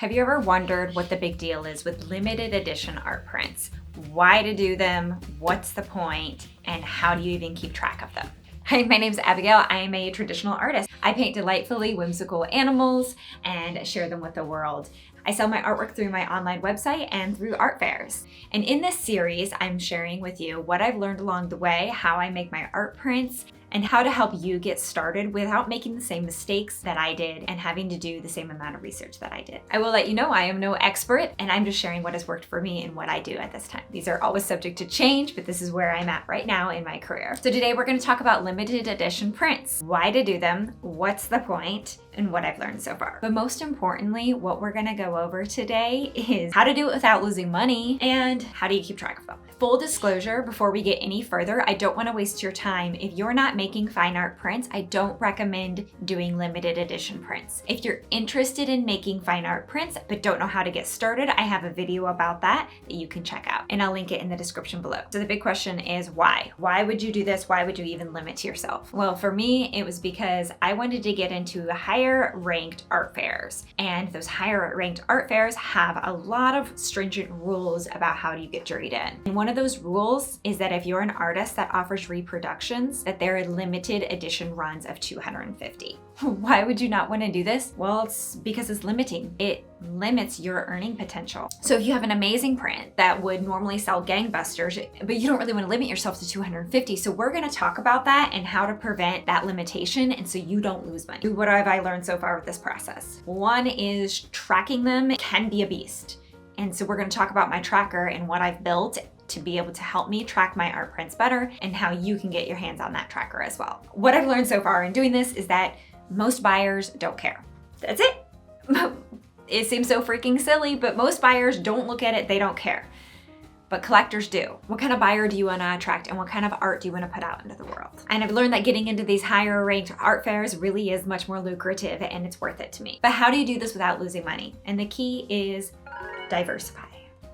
Have you ever wondered what the big deal is with limited edition art prints? Why to do them, what's the point, and how do you even keep track of them? Hi, my name's Abigail. I am a traditional artist. I paint delightfully whimsical animals and share them with the world. I sell my artwork through my online website and through art fairs. And in this series, I'm sharing with you what I've learned along the way, how I make my art prints, and how to help you get started without making the same mistakes that I did and having to do the same amount of research that I did. I will let you know I am no expert, and I'm just sharing what has worked for me and what I do at this time. These are always subject to change, but this is where I'm at right now in my career. So today we're going to talk about limited edition prints, why to do them, what's the point, and what I've learned so far. But most importantly, what we're going to go over today is how to do it without losing money and how do you keep track of them. Full disclosure, before we get any further, I don't want to waste your time. If you're not making fine art prints, I don't recommend doing limited edition prints. If you're interested in making fine art prints but don't know how to get started, I have a video about that you can check out, and I'll link it in the description below. So the big question is why? Why would you do this? Why would you even limit to yourself? Well, for me, it was because I wanted to get into higher ranked art fairs, and those higher ranked art fairs have a lot of stringent rules about how do you get juried in. And one of those rules is that if you're an artist that offers reproductions, that there are limited edition runs of 250. Why would you not want to do this? Well, it's because it's limiting. It limits your earning potential. So if you have an amazing print that would normally sell gangbusters, but you don't really want to limit yourself to 250. So we're going to talk about that and how to prevent that limitation, and so you don't lose money. What have I learned so far with this process? One is tracking them can be a beast. And so we're going to talk about my tracker and what I've built to be able to help me track my art prints better, and how you can get your hands on that tracker as well. What I've learned so far in doing this is that most buyers don't care. That's it. It seems so freaking silly, but most buyers don't look at it, they don't care. But collectors do. What kind of buyer do you want to attract, and what kind of art do you want to put out into the world? And I've learned that getting into these higher ranked art fairs really is much more lucrative, and it's worth it to me. But how do you do this without losing money? And the key is diversify.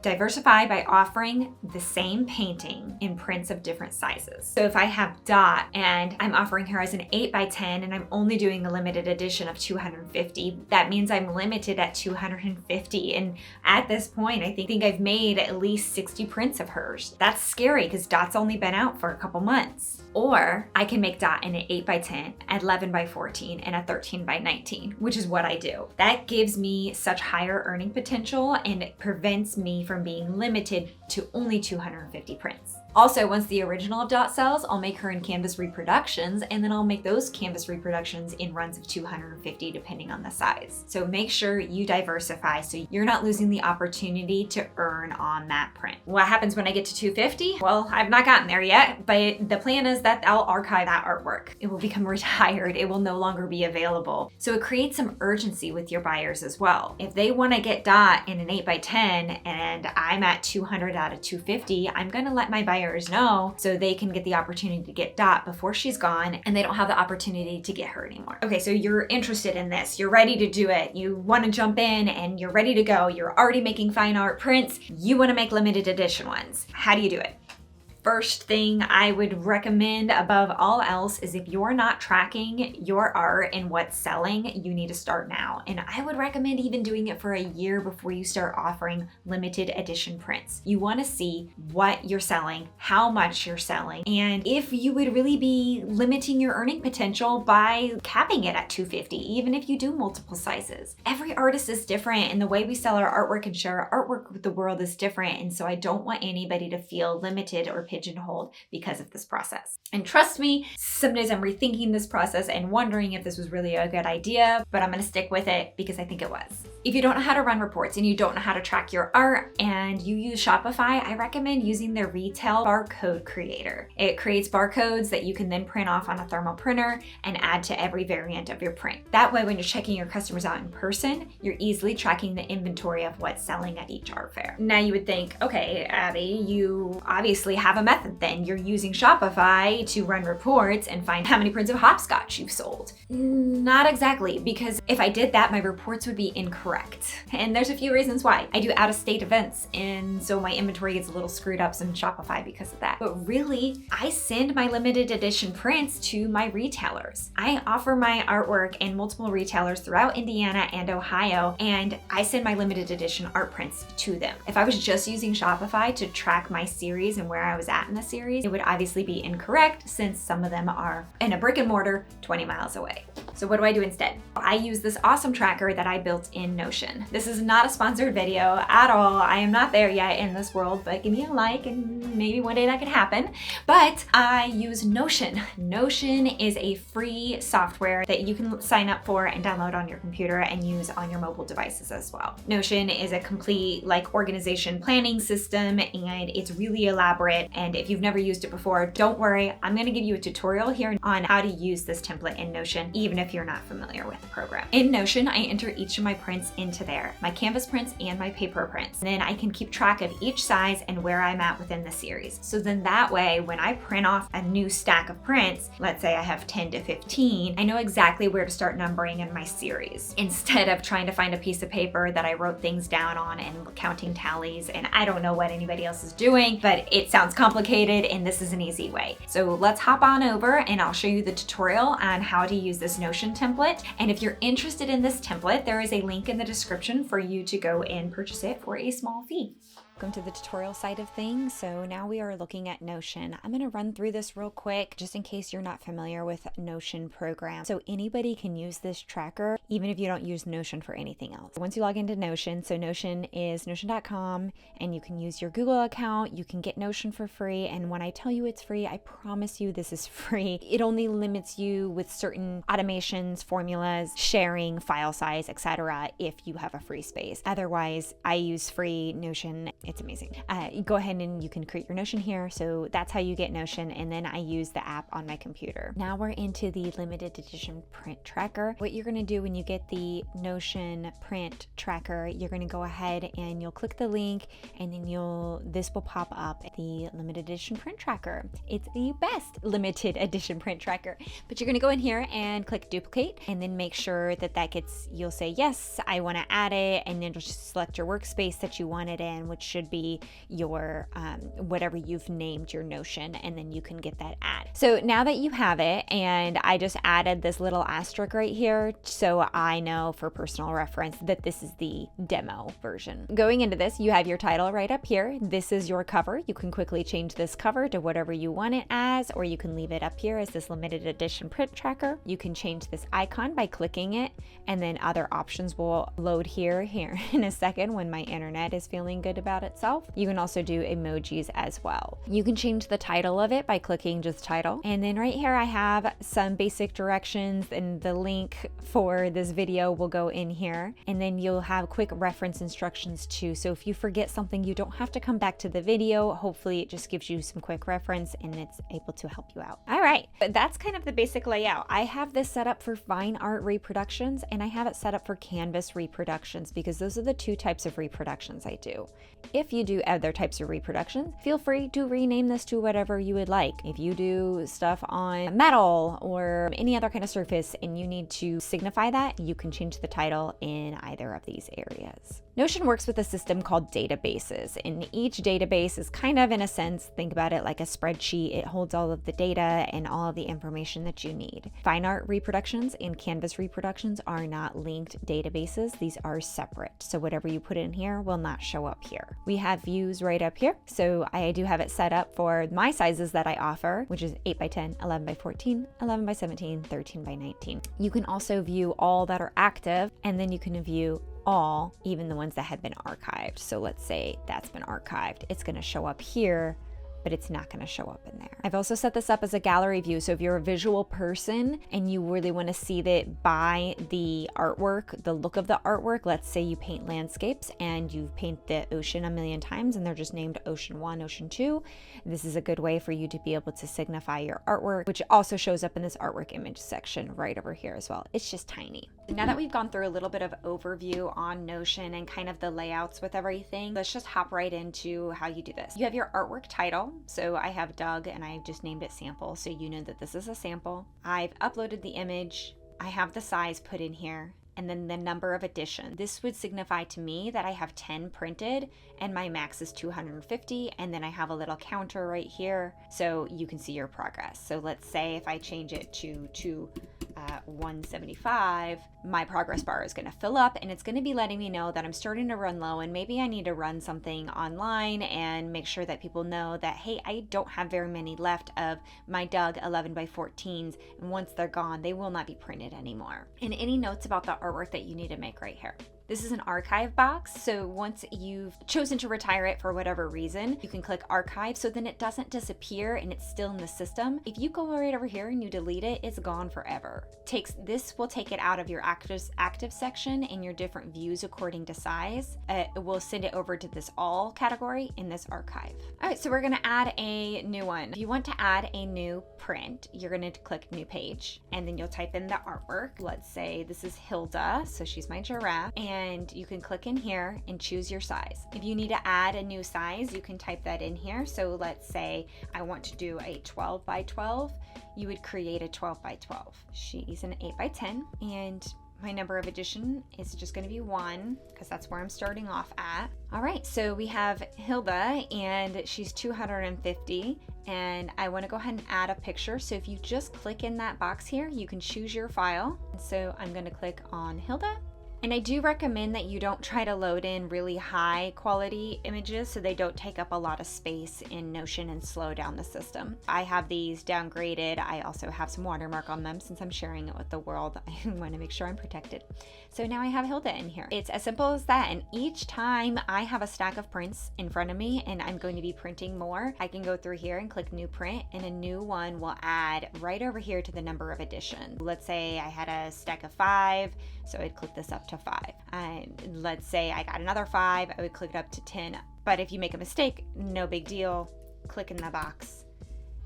Diversify by offering the same painting in prints of different sizes. So if I have Dot and I'm offering her as an 8x10 and I'm only doing a limited edition of 250, that means I'm limited at 250. And at this point, I think I've made at least 60 prints of hers. That's scary because Dot's only been out for a couple months. Or I can make Dot in an 8x10, 11x14, and a 13x19, which is what I do. That gives me such higher earning potential, and it prevents me from being limited to only 250 prints. Also, once the original of Dot sells, I'll make her in canvas reproductions, and then I'll make those canvas reproductions in runs of 250 depending on the size. So make sure you diversify so you're not losing the opportunity to earn on that print. What happens when I get to 250? Well, I've not gotten there yet, but the plan is that I'll archive that artwork. It will become retired. It will no longer be available. So it creates some urgency with your buyers as well. If they want to get Dot in an 8x10 and I'm at 200 out of 250, I'm going to let my buyers know so they can get the opportunity to get Dot before she's gone, and they don't have the opportunity to get her anymore. Okay, so you're interested in this, you're ready to do it, you want to jump in and you're ready to go, you're already making fine art prints, you want to make limited edition ones. How do you do it? First thing I would recommend above all else is if you're not tracking your art and what's selling, you need to start now. And I would recommend even doing it for a year before you start offering limited edition prints. You want to see what you're selling, how much you're selling, and if you would really be limiting your earning potential by capping it at 250, even if you do multiple sizes. Every artist is different, and the way we sell our artwork and share our artwork with the world is different. And so I don't want anybody to feel limited or pigeonholed because of this process. And trust me, some days I'm rethinking this process and wondering if this was really a good idea, but I'm going to stick with it because I think it was. If you don't know how to run reports and you don't know how to track your art and you use Shopify, I recommend using their retail barcode creator. It creates barcodes that you can then print off on a thermal printer and add to every variant of your print. That way, when you're checking your customers out in person, you're easily tracking the inventory of what's selling at each art fair. Now you would think, okay, Abby, you obviously have a method then. You're using Shopify to run reports and find how many prints of hopscotch you've sold. Not exactly, because if I did that, my reports would be incorrect. incorrect. And there's a few reasons why. I do out-of-state events, and so my inventory gets a little screwed up in Shopify because of that. But really, I send my limited edition prints to my retailers. I offer my artwork in multiple retailers throughout Indiana and Ohio, and I send my limited edition art prints to them. If I was just using Shopify to track my series and where I was at in the series, it would obviously be incorrect since some of them are in a brick and mortar 20 miles away. So what do I do instead? I use this awesome tracker that I built in Notion. This is not a sponsored video at all. I am not there yet in this world, but give me a like and maybe one day that could happen. But I use Notion. Notion is a free software that you can sign up for and download on your computer and use on your mobile devices as well. Notion is a complete organization planning system, and it's really elaborate. And if you've never used it before, don't worry. I'm going to give you a tutorial here on how to use this template in Notion, even if you're not familiar with the program. In Notion, I enter each of my prints into there, my canvas prints and my paper prints. And then I can keep track of each size and where I'm at within the series. So then that way, when I print off a new stack of prints, let's say I have 10 to 15, I know exactly where to start numbering in my series, instead of trying to find a piece of paper that I wrote things down on and counting tallies. And I don't know what anybody else is doing, but it sounds complicated, and this is an easy way. So let's hop on over and I'll show you the tutorial on how to use this Notion template. And if you're interested in this template, there is a link in the description for you to go and purchase it for a small fee. Welcome to the tutorial side of things. So now we are looking at Notion. I'm going to run through this real quick just in case you're not familiar with Notion program. So anybody can use this tracker even if you don't use Notion for anything else. Once you log into Notion, so Notion is notion.com, and you can use your Google account. You can get Notion for free, and when I tell you it's free, I promise you this is free. It only limits you with certain automations, formulas, sharing, file size, etc. if you have a free space. Otherwise, I use free Notion. It's amazing. Go ahead and you can create your Notion here. So that's how you get Notion. And then I use the app on my computer. Now we're into the limited edition print tracker. What you're going to do when you get the Notion print tracker, you're going to go ahead and you'll click the link, and then this will pop up, the limited edition print tracker. It's the best limited edition print tracker. But you're going to go in here and click duplicate, and then make sure that you'll say, yes, I want to add it. And then just select your workspace that you want it in, which should be your whatever you've named your Notion, and then you can get that add. So now that you have it, and I just added this little asterisk right here so I know for personal reference that this is the demo version. Going into this, you have your title right up here. This is your cover. You can quickly change this cover to whatever you want it as, or you can leave it up here as this limited edition print tracker. You can change this icon by clicking it, and then other options will load here in a second when my internet is feeling good about itself. You can also do emojis as well. You can change the title of it by clicking just title. And then right here I have some basic directions, and the link for this video will go in here. And then you'll have quick reference instructions too. So if you forget something, you don't have to come back to the video. Hopefully it just gives you some quick reference and it's able to help you out. All right, but that's kind of the basic layout. I have this set up for fine art reproductions, and I have it set up for canvas reproductions because those are the two types of reproductions I do. If you do other types of reproductions, feel free to rename this to whatever you would like. If you do stuff on metal or any other kind of surface and you need to signify that, you can change the title in either of these areas. Notion works with a system called databases, and each database is kind of, in a sense, think about it like a spreadsheet. It holds all of the data and all of the information that you need. Fine art reproductions and canvas reproductions are not linked databases. These are separate. So whatever you put in here will not show up here. We have views right up here. So I do have it set up for my sizes that I offer, which is 8 by 10, 11 by 14, 11 by 17, 13 by 19. You can also view all that are active, and then you can view all, even the ones that have been archived. So let's say that's been archived. It's going to show up here, but it's not going to show up in there. I've also set this up as a gallery view. So if you're a visual person and you really want to see that by the artwork, the look of the artwork, let's say you paint landscapes and you paint the ocean a million times and they're just named Ocean 1, Ocean 2. This is a good way for you to be able to signify your artwork, which also shows up in this artwork image section right over here as well. It's just tiny. Now that we've gone through a little bit of overview on Notion and kind of the layouts with everything, let's just hop right into how you do this. You have your artwork title. So I have Doug and I just named it sample, so you know that this is a sample. I've uploaded the image. I have the size put in here. and then the number of edition. This would signify to me that I have 10 printed and my max is 250, and then I have a little counter right here so you can see your progress. So let's say if I change it to 175, my progress bar is going to fill up, and it's going to be letting me know that I'm starting to run low, and maybe I need to run something online and make sure that people know that, hey, I don't have very many left of my Doug 11 by 14s, and once they're gone, they will not be printed anymore. And any notes about the artwork that you need to make right here. This is an archive box, so once you've chosen to retire it for whatever reason, you can click archive so then it doesn't disappear and it's still in the system. If you go right over here and you delete it, it's gone forever. This will take it out of your active section and your different views according to size. It will send it over to this all category in this archive. All right, so we're gonna add a new one. If you want to add a new print, you're gonna click new page, and then you'll type in the artwork. Let's say this is Hilda, so she's my giraffe, and you can click in here and choose your size. If you need to add a new size, you can type that in here. So let's say I want to do a 12 by 12. You would create a 12 by 12. She's an 8 by 10, and my number of edition is just going to be 1 because that's where I'm starting off at. All right, so we have Hilda and she's 250, and I want to go ahead and add a picture. So if you just click in that box here, you can choose your file. So I'm going to click on Hilda. And I do recommend that you don't try to load in really high quality images so they don't take up a lot of space in Notion and slow down the system. I have these downgraded. I also have some watermark on them since I'm sharing it with the world. I want to make sure I'm protected. So now I have Hilda in here. It's as simple as that. And each time I have a stack of prints in front of me and I'm going to be printing more, I can go through here and click new print, and a new one will add right over here to the number of edition. Let's say I had a stack of 5, so I'd click this up to 5. Let's say I got another 5, I would click it up to 10. But if you make a mistake, no big deal. Click in the box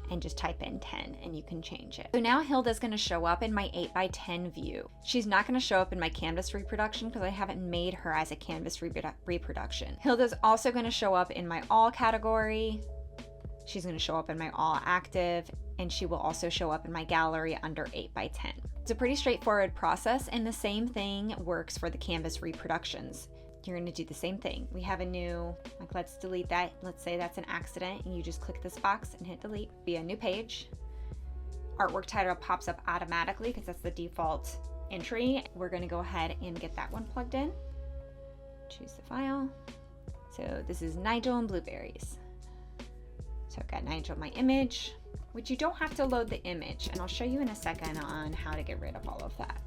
and just type in 10 and you can change it. So now Hilda's going to show up in my 8 by 10 view. She's not going to show up in my canvas reproduction because I haven't made her as a canvas reproduction. Hilda's also going to show up in my all category. She's going to show up in my all active, and she will also show up in my gallery under 8 by 10. It's a pretty straightforward process, and the same thing works for the canvas reproductions. You're going to do the same thing. We have a new, like, let's delete that. Let's say that's an accident, and you just click this box and hit delete. Be a new page. Artwork title pops up automatically because that's the default entry. We're going to go ahead and get that one plugged in. Choose the file. So this is Nigel and Blueberries. So I've got Nigel, my image, which you don't have to load the image, and I'll show you in a second on how to get rid of all of that.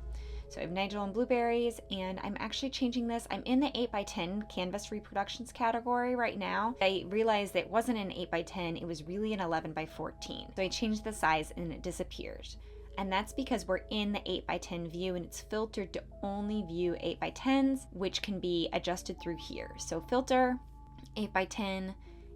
So I have Nigel and Blueberries, and I'm actually changing this. I'm in the 8 by 10 canvas reproductions category right now. I realized that it wasn't an 8 by 10, it was really an 11 by 14. So I changed the size and it disappeared. And that's because we're in the 8 by 10 view, and it's filtered to only view 8 by 10s, which can be adjusted through here. So filter, 8 by 10,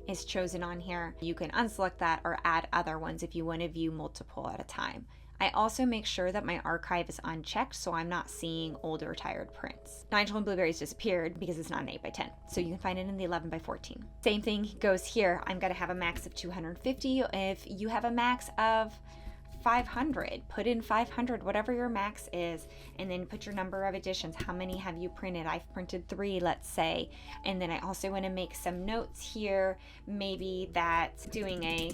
is chosen on here. You can unselect that or add other ones if you want to view multiple at a time. I also make sure that my archive is unchecked so I'm not seeing old or retired prints. Nigel and Blueberries disappeared because it's not an 8 by 10, so you can find it in the 11 by 14. Same thing goes here. I'm going to have a max of 250. If you have a max of 500, put in 500, whatever your max is, and then put your number of editions. How many have you printed? I've printed 3, let's say. And then I also want to make some notes here, maybe that doing a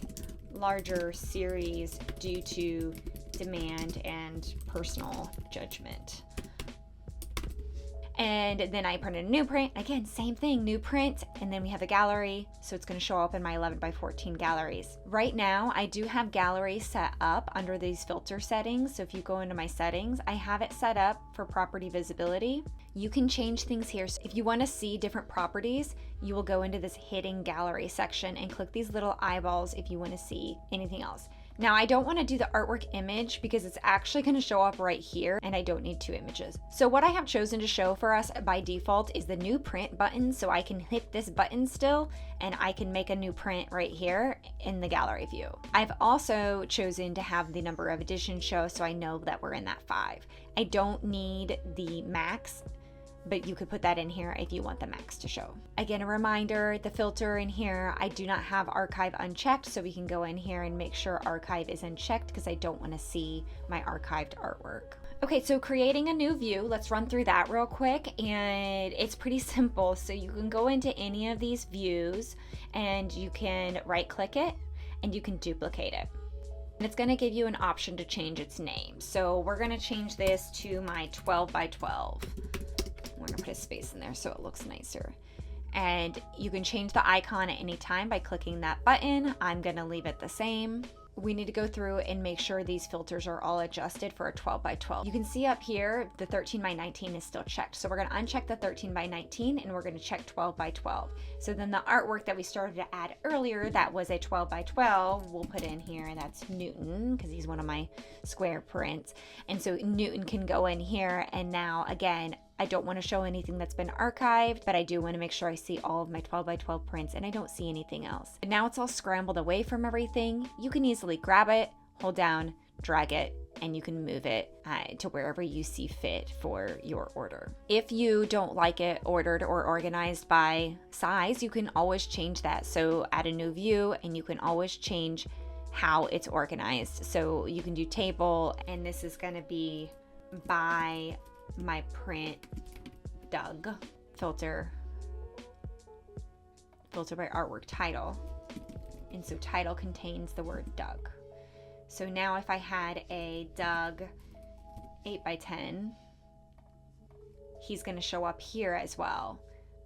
larger series due to demand and personal judgment. And then I printed a new print. Again, same thing, new print. And then we have the gallery. So it's going to show up in my 11 by 14 galleries. Right now, I do have galleries set up under these filter settings. So if you go into my settings, I have it set up for property visibility. You can change things here. So if you want to see different properties, you will go into this hidden gallery section and click these little eyeballs if you want to see anything else. Now, I don't want to do the artwork image because it's actually going to show up right here and I don't need 2 images. So what I have chosen to show for us by default is the new print button. So I can hit this button still and I can make a new print right here in the gallery view. I've also chosen to have the number of editions show so I know that we're in that 5. I don't need the max, but you could put that in here if you want the max to show. Again, a reminder, the filter in here, I do not have archive unchecked, so we can go in here and make sure archive is unchecked because I don't want to see my archived artwork. Okay, so creating a new view, let's run through that real quick, and it's pretty simple. So you can go into any of these views and you can right click it and you can duplicate it. And it's gonna give you an option to change its name. So we're gonna change this to my 12 by 12. We're gonna put a space in there so it looks nicer. And you can change the icon at any time by clicking that button. I'm gonna leave it the same. We need to go through and make sure these filters are all adjusted for a 12 by 12. You can see up here, the 13 by 19 is still checked. So we're gonna uncheck the 13 by 19 and we're gonna check 12 by 12. So then the artwork that we started to add earlier, that was a 12 by 12, we'll put in here, and that's Newton, because he's one of my square prints. And so Newton can go in here, and now again, I don't want to show anything that's been archived, but I do want to make sure I see all of my 12 by 12 prints and I don't see anything else. And now it's all scrambled away from everything. You can easily grab it, hold down, drag it, and you can move it to wherever you see fit for your order. If you don't like it ordered or organized by size, you can always change that. So add a new view and you can always change how it's organized. So you can do table, and this is going to be by my print Doug filter by artwork title, and so title contains the word Doug. So now if I had a Doug 8 by 10, he's going to show up here as well,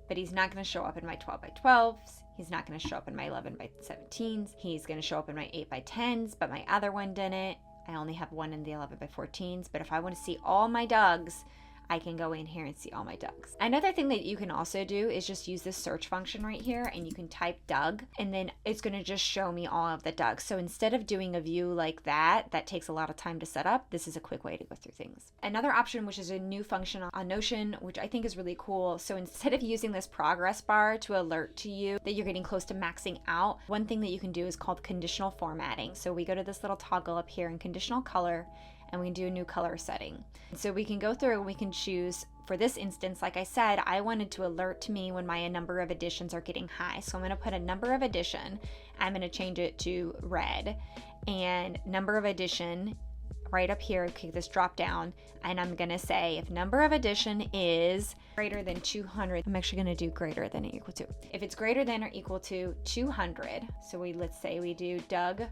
but he's not going to show up in my 12 by 12s. He's not going to show up in my 11 by 17s. He's going to show up in my 8 by 10s, but my other one didn't. I only have one in the 11 by 14s, but if I want to see all my Dougs, I can go in here and see all my Dougs. Another thing that you can also do is just use this search function right here, and you can type Doug, and then it's going to just show me all of the Dougs. So instead of doing a view like that takes a lot of time to set up, this is a quick way to go through things. Another option, which is a new function on Notion, which I think is really cool. So instead of using this progress bar to alert to you that you're getting close to maxing out, one thing that you can do is called conditional formatting. So we go to this little toggle up here in conditional color, and we can do a new color setting. So we can go through and we can choose, for this instance, like I said, I wanted to alert to me when my number of editions are getting high. So I'm gonna put a number of edition, I'm gonna change it to red, and number of edition, right up here, click this drop down, and I'm gonna say if number of edition is greater than 200, I'm actually gonna do greater than or equal to. If it's greater than or equal to 200, so let's say we do Doug,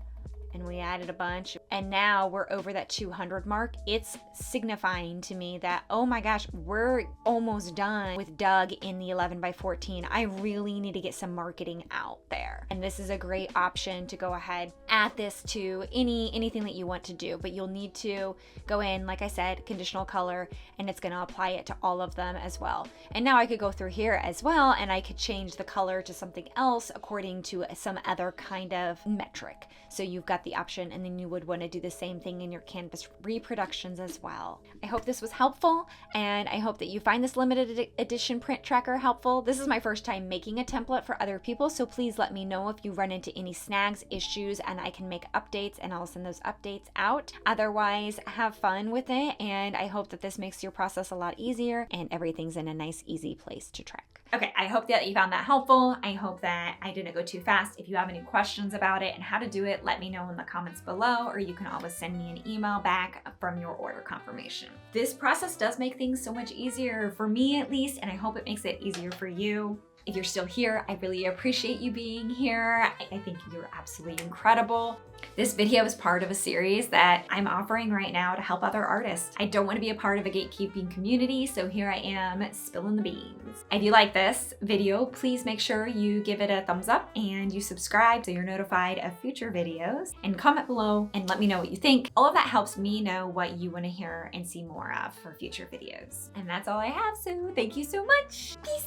and we added a bunch, and now we're over that 200 mark. It's signifying to me that, oh my gosh, we're almost done with Doug in the 11 by 14. I really need to get some marketing out there. And this is a great option to go ahead, add this to anything that you want to do, but you'll need to go in, like I said, conditional color, and it's gonna apply it to all of them as well. And now I could go through here as well, and I could change the color to something else according to some other kind of metric. So you've got the option, and then you would want to do the same thing in your canvas reproductions as well. I hope this was helpful, and I hope that you find this limited edition print tracker helpful. This is my first time making a template for other people, so please let me know if you run into any snags, issues, and I can make updates, and I'll send those updates out. Otherwise, have fun with it, and I hope that this makes your process a lot easier and everything's in a nice, easy place to track. Okay, I hope that you found that helpful. I hope that I didn't go too fast. If you have any questions about it and how to do it, let me know in the comments below, or you can always send me an email back from your order confirmation. This process does make things so much easier for me, at least, and I hope it makes it easier for you. If you're still here, I really appreciate you being here. I think you're absolutely incredible. This video is part of a series that I'm offering right now to help other artists. I don't want to be a part of a gatekeeping community, so here I am spilling the beans. If you like this video, please make sure you give it a thumbs up and you subscribe so you're notified of future videos, and comment below and let me know what you think. All of that helps me know what you want to hear and see more of for future videos. And that's all I have, so thank you so much. Peace.